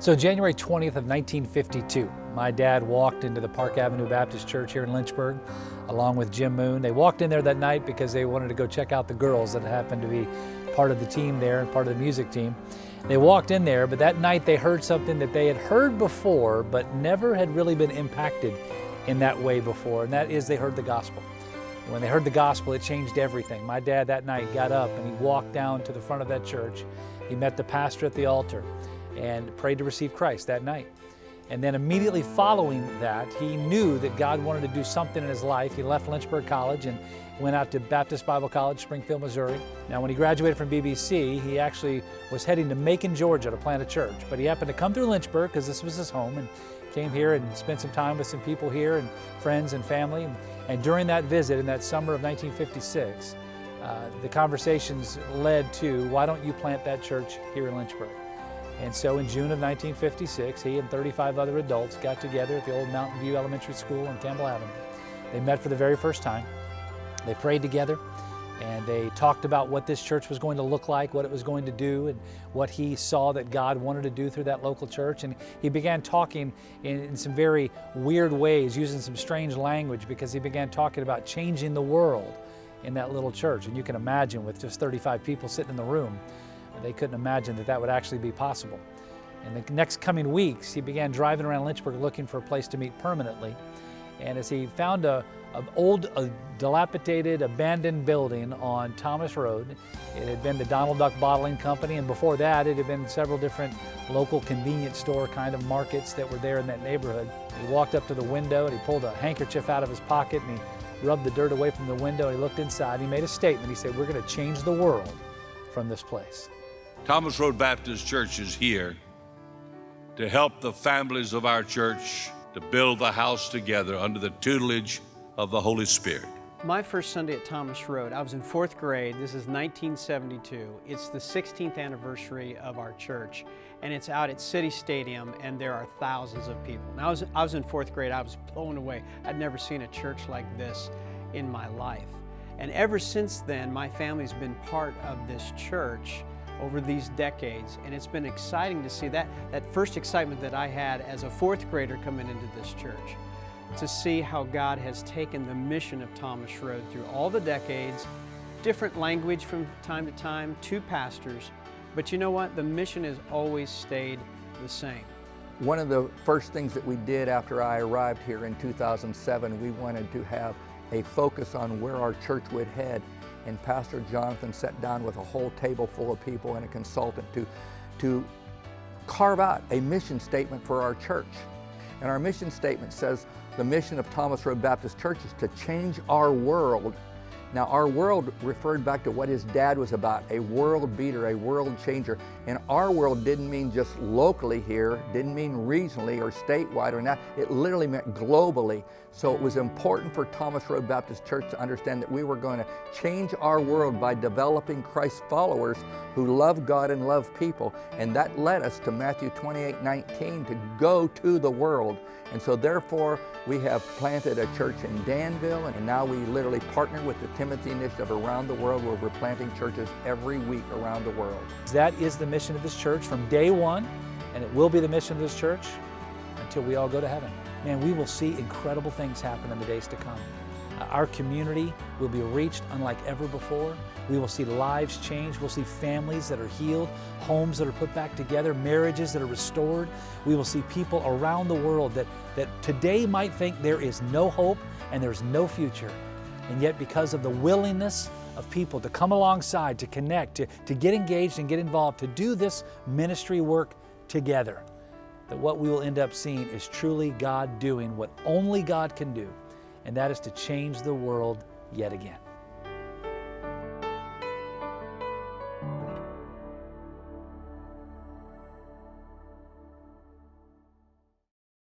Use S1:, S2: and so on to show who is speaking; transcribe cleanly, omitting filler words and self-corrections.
S1: So January 20th of 1952, my dad walked into the Park Avenue Baptist Church here in Lynchburg, along with Jim Moon. They walked in there that night because they wanted to go check out the girls that happened to be part of the team there and part of the music team. They walked in there, but that night they heard something that they had heard before, but never had really been impacted in that way before, and that is they heard the gospel. When they heard the gospel, it changed everything. My dad that night got up and he walked down to the front of that church. He met the pastor at the altar and prayed to receive Christ that night. And then immediately following that, he knew that God wanted to do something in his life. He left Lynchburg College and went out to Baptist Bible College, Springfield, Missouri. Now, when he graduated from BBC, he actually was heading to Macon, Georgia to plant a church. But he happened to come through Lynchburg because this was his home, and came here and spent some time with some people here and friends and family. And during that visit in that summer of 1956, the conversations led to, why don't you plant that church here in Lynchburg? And so in June of 1956, he and 35 other adults got together at the old Mountain View Elementary School on Campbell Avenue. They met for the very first time. They prayed together and they talked about what this church was going to look like, what it was going to do, and what he saw that God wanted to do through that local church. And he began talking in some very weird ways, using some strange language, because he began talking about changing the world in that little church. And you can imagine, with just 35 people sitting in the room, they couldn't imagine that that would actually be possible. In the next coming weeks, he began driving around Lynchburg looking for a place to meet permanently. And as he found a dilapidated, abandoned building on Thomas Road, it had been the Donald Duck Bottling Company, and before that it had been several different local convenience store kind of markets that were there in that neighborhood. He walked up to the window and he pulled a handkerchief out of his pocket and he rubbed the dirt away from the window and he looked inside and he made a statement. He said, "We're going to change the world from this place."
S2: Thomas Road Baptist Church is here to help the families of our church to build the house together under the tutelage of the Holy Spirit.
S3: My first Sunday at Thomas Road, I was in 4th grade. This is 1972. It's the 16th anniversary of our church, and it's out at City Stadium, and there are thousands of people. Now, I was in 4th grade. I was blown away. I'd never seen a church like this in my life. And ever since then, my family's been part of this church over these decades, and it's been exciting to see that first excitement that I had as a 4th grader coming into this church, to see how God has taken the mission of Thomas Road through all the decades, different language from time to time, 2 pastors, but you know what? The mission has always stayed the same.
S4: One of the first things that we did after I arrived here in 2007, we wanted to have a focus on where our church would head. And Pastor Jonathan sat down with a whole table full of people and a consultant to carve out a mission statement for our church. And our mission statement says, the mission of Thomas Road Baptist Church is to change our world. Now, our world referred back to what his dad was about, a world beater, a world changer. And our world didn't mean just locally here, didn't mean regionally or statewide or not. It literally meant globally. So it was important for Thomas Road Baptist Church to understand that we were going to change our world by developing Christ's followers who love God and love people. And that led us to Matthew 28:19, to go to the world. And so therefore, we have planted a church in Danville, and now we literally partner with the Timothy Initiative around the world, where we're planting churches every week around the world.
S1: That is the mission of this church from day one, and it will be the mission of this church until we all go to heaven. Man, we will see incredible things happen in the days to come. Our community will be reached unlike ever before. We will see lives change. We'll see families that are healed, homes that are put back together, marriages that are restored. We will see people around the world that today might think there is no hope and there's no future. And yet, because of the willingness of people to come alongside, to connect, to get engaged and get involved, to do this ministry work together, that what we will end up seeing is truly God doing what only God can do, and that is to change the world yet again.